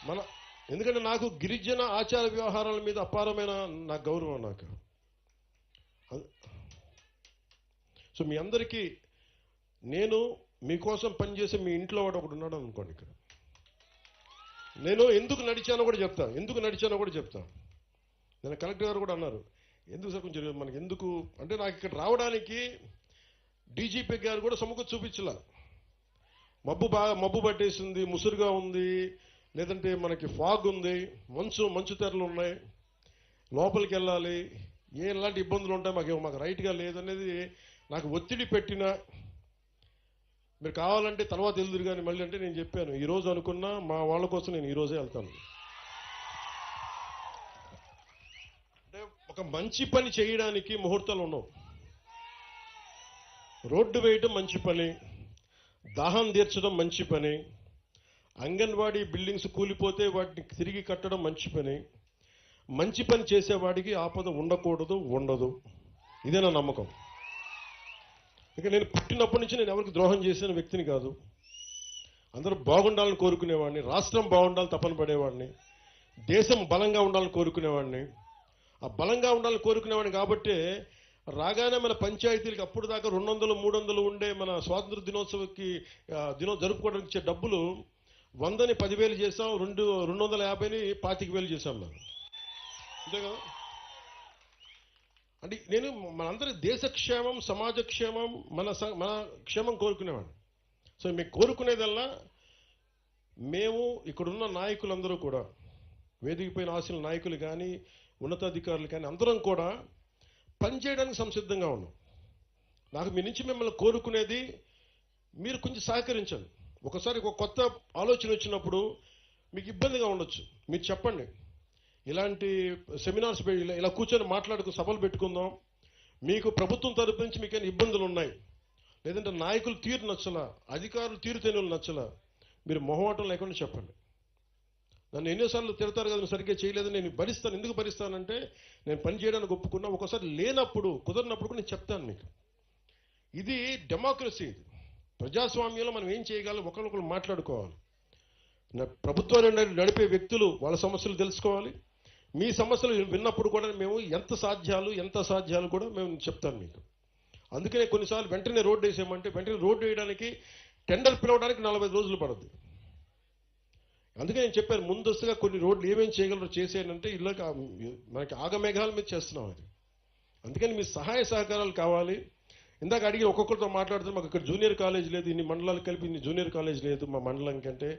మన ఎందుకంటే నాకు గిరిజన ఆచార వ్యవహారాల మీద అపారమైన నా గౌరవం నాకు. సో మీ అందరికీ నేను మీకోసం పనిచేసే మీ ఇంట్లో వాడు ఒకడు ఉన్నాడు అనుకోండి. ఇక్కడ నేను ఎందుకు నడిచానో కూడా చెప్తా. నేను కలెక్టర్ గారు కూడా అన్నారు, ఎందుకు సార్ కొంచెం మనకి ఎందుకు అంటే, నాకు ఇక్కడ రావడానికి డీజీపీ గారు కూడా సముఖం చూపించలా. మబ్బు పట్టేసింది, ముసురుగా ఉంది, లేదంటే మనకి ఫాగ్ ఉంది, మంచు తెరలు ఉన్నాయి, లోపలికి వెళ్ళాలి, ఎలాంటి ఇబ్బందులు ఉంటాయి, మాకు రైట్గా లేదనేది నాకు ఒత్తిడి పెట్టిన. మీరు కావాలంటే తర్వాత వెళ్దురు కానీ మళ్ళీ అంటే నేను చెప్పాను, ఈరోజు అనుకున్నా మా వాళ్ళ కోసం నేను ఈరోజే వెళ్తాను. అంటే ఒక మంచి పని చేయడానికి ముహూర్తాలు ఉండవు. రోడ్డు వేయడం మంచి పని, దాహం తీర్చడం మంచి పని, అంగన్వాడీ బిల్డింగ్స్ కూలిపోతే వాటిని తిరిగి కట్టడం మంచి పని. మంచి పని చేసేవాడికి ఆపద ఉండదు. ఇదే నా నమ్మకం. ఇక నేను పుట్టినప్పటి నుంచి నేను ఎవరికి ద్రోహం చేసిన వ్యక్తిని కాదు. అందరూ బాగుండాలని కోరుకునేవాడిని, రాష్ట్రం బాగుండాలని తపన పడేవాడిని, దేశం బలంగా ఉండాలని కోరుకునేవాడిని. ఆ బలంగా ఉండాలని కోరుకునేవాడిని కాబట్టి రాగానే మన పంచాయతీలకు అప్పుడు దాకా 200-300 ఉండే మన స్వాతంత్ర దినోత్సవకి జరుపుకోవడానికి ఇచ్చే డబ్బులు 100ని 10,000 చేసాం, 250ని 25,000 చేశాం మనం. అంతే కదా. అంటే నేను మనందరి దేశ క్షేమం, సమాజ క్షేమం, మన క్షేమం కోరుకునేవాడిని. సో మీకు కోరుకునేదల్లా మేము ఇక్కడున్న నాయకులందరూ కూడా, వేదికపైన ఆశల నాయకులు కానీ ఉన్నతాధికారులు కానీ అందరం కూడా పనిచేయడానికి సంసిద్ధంగా ఉన్నాం. నాకు మీ నుంచి మిమ్మల్ని కోరుకునేది మీరు కొంచెం సహకరించండి. ఒకసారి ఒక కొత్త ఆలోచన వచ్చినప్పుడు మీకు ఇబ్బందిగా ఉండొచ్చు, మీరు చెప్పండి. ఇలాంటి సెమినార్స్ ఇలా కూర్చొని మాట్లాడుకు సభలు పెట్టుకుందాం, మీకు ప్రభుత్వం తరపు నుంచి మీకేమైనా ఇబ్బందులు ఉన్నాయి, లేదంటే నాయకులు తీరు నచ్చలా, అధికారులు తీరుతెన్నులు నచ్చలా, మీరు మొహమాటం లేకుండా చెప్పండి. నన్ను ఎన్నోసార్లు తిడతారు కదా, నువ్వు సరిగ్గా చేయలేదని. నేను భరిస్తాను. ఎందుకు భరిస్తానంటే నేను పని చేయడానికి ఒప్పుకున్నా. ఒకసారి లేనప్పుడు, కుదరినప్పుడు కూడా నేను చెప్తాను మీకు. ఇది డెమోక్రసీ. ఇది ప్రజాస్వామ్యంలో మనం ఏం చేయగలం, ఒకరికొకరు మాట్లాడుకోవాలి. ప్రభుత్వాన్ని నడిపే వ్యక్తులు వాళ్ళ సమస్యలు తెలుసుకోవాలి. మీ సమస్యలు విన్నప్పుడు కూడా మేము ఎంత సాధ్యాలు కూడా మేము చెప్తాను మీకు. అందుకనే కొన్నిసార్లు వెంటనే రోడ్డు వేసేయమంటే వెంటనే రోడ్డు వేయడానికి టెండర్ పిలవడానికి 45 రోజులు పడుతుంది. అందుకే నేను చెప్పాను, ముందస్తుగా కొన్ని రోడ్లు ఏమేమి చేయగలరో చేసేయాలంటే ఇలా మనకి ఆగమేఘాల మీద చేస్తున్నాం అది. అందుకని మీ సహాయ సహకారాలు కావాలి. ఇందాక అడిగి ఒక్కొక్కరితో మాట్లాడుతూ మాకు ఇక్కడ జూనియర్ కాలేజ్ లేదు, ఇన్ని మండలాలు కలిపి ఇన్ని జూనియర్ కాలేజ్ లేదు మా మండలం కంటే,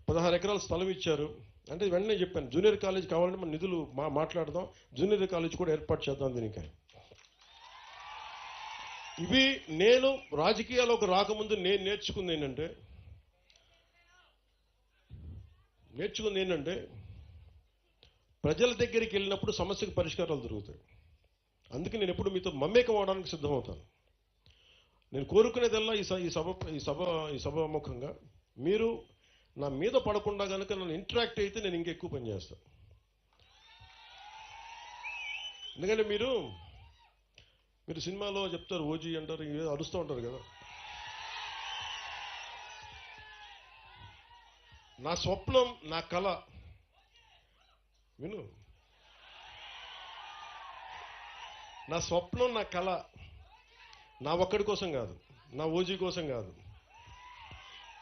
16 ఎకరాల స్థలం ఇచ్చారు అంటే వెంటనే చెప్పాను, జూనియర్ కాలేజ్ కావాలంటే మన నిధులు మాట్లాడదాం, జూనియర్ కాలేజ్ కూడా ఏర్పాటు చేద్దాం దీనికి. ఇవి నేను రాజకీయాల్లోకి రాకముందు నేను నేర్చుకుంది ఏంటంటే ప్రజల దగ్గరికి వెళ్ళినప్పుడు సమస్యకు పరిష్కారాలు దొరుకుతాయి. అందుకే నేను ఎప్పుడు మీతో మమేకం అవడానికి సిద్ధమవుతాను. నేను కోరుకునేదల్లా ఈ సభ ముఖంగా మీరు నా మీద పడకుండా కనుక నన్ను ఇంటరాక్ట్ అయితే నేను ఇంకెక్కువ పని చేస్తాను. ఎందుకంటే మీరు సినిమాలో చెప్తారు, ఓజీ అంటారు, అరుస్తూ ఉంటారు కదా. నా స్వప్నం, నా కళ, విను, నా స్వప్నం, నా కళ నా ఒక్కడి కోసం కాదు, నా ఓజీ కోసం కాదు,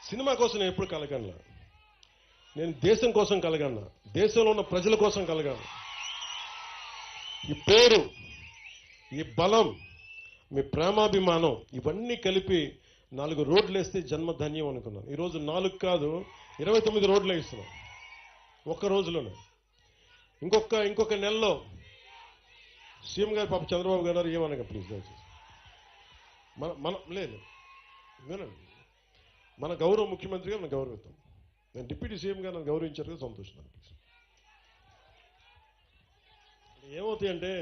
సినిమా కోసం నేను ఎప్పుడు కలగన్నా. నేను దేశం కోసం కలగన్నా, దేశంలో ఉన్న ప్రజల కోసం కలగాను. ఈ పేరు, ఈ బలం, మీ ప్రేమాభిమానం ఇవన్నీ కలిపి 4 రోడ్లు వేస్తే జన్మధన్యం అనుకున్నాను. ఈరోజు 4 కాదు 29 రోడ్లు వేస్తున్నాం ఒక్క రోజులోనే. ఇంకొక నెలలో సీఎం గారు పాప చంద్రబాబు గారు ఏమనగా ప్లీజ్ దయచేసి లేదు వినండి, మన గౌరవ ముఖ్యమంత్రి గారు మనం గౌరవిస్తాం. నేను డిప్యూటీ సీఎం గారు నన్ను గౌరవించారు కదా, సంతోషం. ఏమవుతాయంటే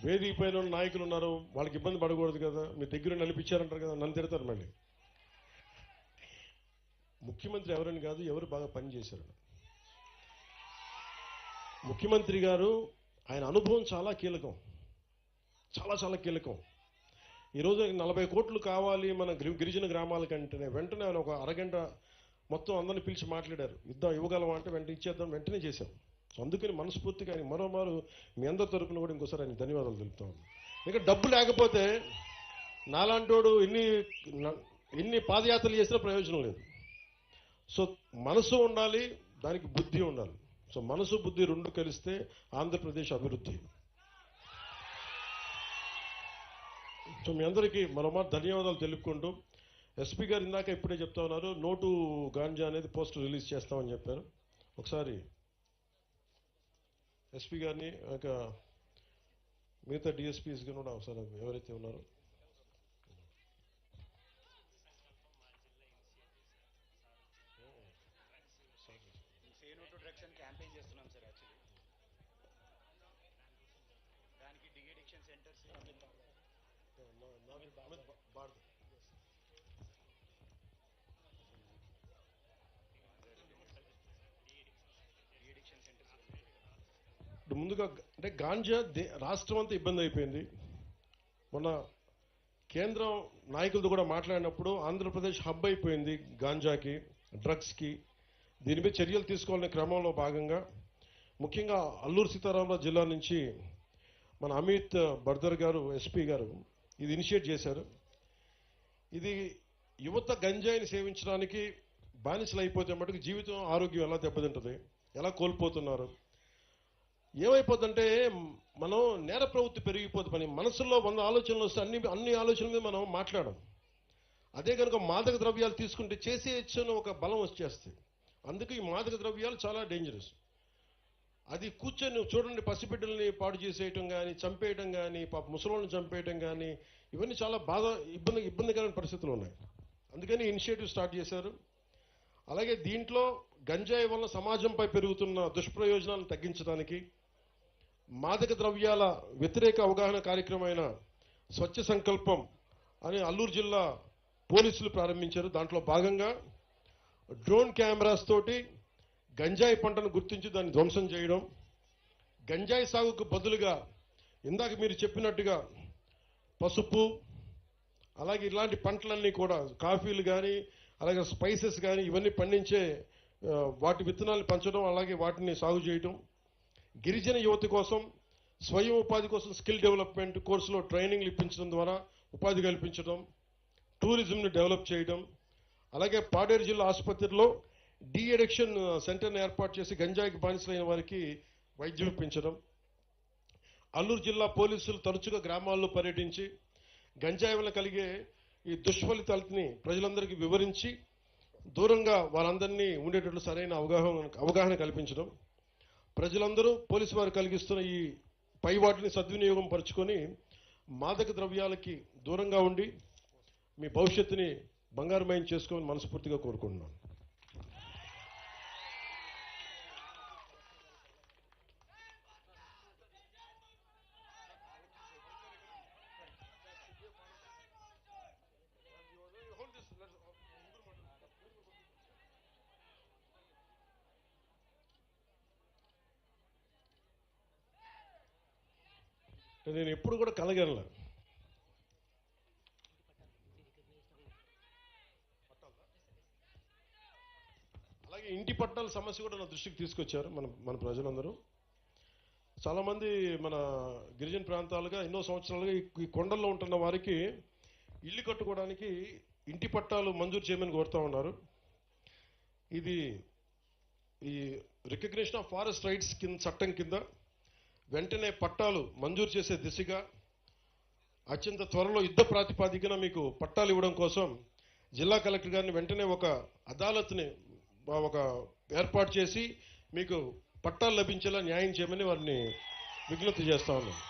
వేదిక పైన నాయకులు ఉన్నారు, వాళ్ళకి ఇబ్బంది పడకూడదు కదా, మీ దగ్గర నడిపించారంటారు కదా, నన్ను తిడతారు మళ్ళీ. ముఖ్యమంత్రి ఎవరని కాదు, ఎవరు బాగా పనిచేశారు. ముఖ్యమంత్రి గారు ఆయన అనుభవం చాలా కీలకం, చాలా కీలకం. ఈరోజు 40 కోట్లు కావాలి మన గిరిజన గ్రామాల కంటేనే వెంటనే ఆయన ఒక అరగంట మొత్తం అందరిని పిలిచి మాట్లాడారు. ఇవ్వగలమా అంటే వెంటనే ఇచ్చేద్దాం, వెంటనే చేశాం. సో అందుకని మనస్ఫూర్తిగా ఆయన మరోమారు మీ అందరి తరపున కూడా ఇంకోసారి ఆయన ధన్యవాదాలు తెలుపుతాం. ఇక డబ్బు లేకపోతే నాలాంటోడు ఎన్ని పాదయాత్రలు చేసినా ప్రయోజనం లేదు. సో మనసు ఉండాలి, దానికి బుద్ధి ఉండాలి. సో మనసు బుద్ధి రెండు కలిస్తే ఆంధ్రప్రదేశ్ అభివృద్ధి. సో మీ అందరికీ మరోమారు ధన్యవాదాలు తెలుపుకుంటూ, ఎస్పీ గారు ఇందాక ఇప్పుడే చెప్తా ఉన్నారు, నోటు గాంజా అనేది పోస్టర్ రిలీజ్ చేస్తామని చెప్పారు. ఒకసారి ఎస్పీ గారిని మిగతా డిఎస్పీస్ కూడా ఒకసారి ఎవరైతే ఉన్నారో క్యాంపెయిన్ చేస్తున్నాం సార్. యాక్చువల్లీ దానికి డిఎడిక్షన్ సెంటర్స్ ముందుగా అంటే గాంజా రాష్ట్రం అంతా ఇబ్బంది అయిపోయింది. మొన్న కేంద్రం నాయకులతో కూడా మాట్లాడినప్పుడు ఆంధ్రప్రదేశ్ హబ్ అయిపోయింది గాంజాకి, డ్రగ్స్కి. దీనిపై చర్యలు తీసుకోవాలనే క్రమంలో భాగంగా ముఖ్యంగా అల్లూరు సీతారామరాజు జిల్లా నుంచి మన అమిత్ బర్దర్ గారు, ఎస్పీ గారు ఇది ఇనిషియేట్ చేశారు. ఇది యువత గంజాయిని సేవించడానికి బానిసలు అయిపోతే మటుకు జీవితం, ఆరోగ్యం ఎలా దెబ్బతింటుంది, ఎలా కోల్పోతున్నారు, ఏమైపోతుందంటే మనం నేర ప్రవృత్తి పెరిగిపోతుంది. మనసులో 100 ఆలోచనలు వస్తే అన్ని ఆలోచనల మీద మనం మాట్లాడం. అదే కనుక మాదక ద్రవ్యాలు తీసుకుంటే చేసేయచ్చని ఒక బలం వచ్చేస్తుంది. అందుకే ఈ మాదక ద్రవ్యాలు చాలా డేంజరస్. అది కూర్చొని చూడండి, పసిబిడ్డల్ని పాడు చేసేయటం కానీ, చంపేయటం కానీ, పాప ముసలోళ్ళని చంపేయటం కానీ, ఇవన్నీ చాలా ఇబ్బందికరమైన పరిస్థితులు ఉన్నాయి. అందుకని ఇనిషియేటివ్ స్టార్ట్ చేశారు. అలాగే దీంట్లో గంజాయి వల్ల సమాజంపై పెరుగుతున్న దుష్ప్రయోజనాలను తగ్గించడానికి మాదక ద్రవ్యాల వ్యతిరేక అవగాహన కార్యక్రమమైన స్వచ్ఛ సంకల్పం అని అల్లూరు జిల్లా పోలీసులు ప్రారంభించారు. దాంట్లో భాగంగా డ్రోన్ కెమెరాస్ తోటి గంజాయి పంటను గుర్తించి దాన్ని ధ్వంసం చేయడం, గంజాయి సాగుకు బదులుగా ఇందాక మీరు చెప్పినట్టుగా పసుపు, అలాగే ఇలాంటి పంటలన్నీ కూడా కాఫీలు కానీ, అలాగే స్పైసెస్ కానీ ఇవన్నీ పండించే వాటి విత్తనాలు పెంచడం, అలాగే వాటిని సాగు చేయడం, గిరిజన యువత కోసం స్వయం ఉపాధి కోసం స్కిల్ డెవలప్మెంట్ కోర్సులో ట్రైనింగ్లు ఇప్పించడం ద్వారా ఉపాధి కల్పించడం, టూరిజంని డెవలప్ చేయడం, అలాగే పాడేరు జిల్లా ఆసుపత్రిలో డిఎడిక్షన్ సెంటర్ని ఏర్పాటు చేసి గంజాయికి బానిసలైన వారికి వైద్యం ఇప్పించడం, అల్లూరు జిల్లా పోలీసులు తరచుగా గ్రామాల్లో పర్యటించి గంజాయి వల్ల కలిగే ఈ దుష్ఫలితాలని ప్రజలందరికీ వివరించి దూరంగా వారందరినీ ఉండేటట్లు సరైన అవగాహన కల్పించడం, ప్రజలందరూ పోలీసు వారు కలిగిస్తున్న ఈ పై వాటిని సద్వినియోగం పరుచుకొని మాదక ద్రవ్యాలకి దూరంగా ఉండి మీ భవిష్యత్తుని బంగారుమయం చేసుకోమని మనస్ఫూర్తిగా కోరుకుంటున్నాను. నేను ఎప్పుడు కూడా కలగనలే. అలాగే ఇంటి పట్టాల సమస్య కూడా నా దృష్టికి తీసుకొచ్చారు మన ప్రజలందరూ. చాలామంది మన గిరిజన ప్రాంతాలుగా ఎన్నో సంవత్సరాలుగా ఈ కొండల్లో ఉంటున్న వారికి ఇల్లు కట్టుకోవడానికి ఇంటి పట్టాలు మంజూరు చేయమని కోరుతా ఉన్నారు. ఇది ఈ రికగ్నిషన్ ఆఫ్ ఫారెస్ట్ రైట్స్ చట్టం కింద వెంటనే పట్టాలు మంజూరు చేసే దిశగా అత్యంత త్వరలో యుద్ధ ప్రాతిపాదికన మీకు పట్టాలు ఇవ్వడం కోసం జిల్లా కలెక్టర్ గారిని వెంటనే ఒక అదాలత్ని ఏర్పాటు చేసి మీకు పట్టాలు లభించేలా న్యాయం చేయమని వారిని విజ్ఞప్తి చేస్తా ఉన్నాం.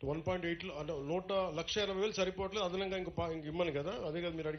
$1.8 1,80,000 సరిపోవట్లేదు, అదనంగా ఇంక ఇమ్మని కదా, అదే కదా మీరు అడిగారు.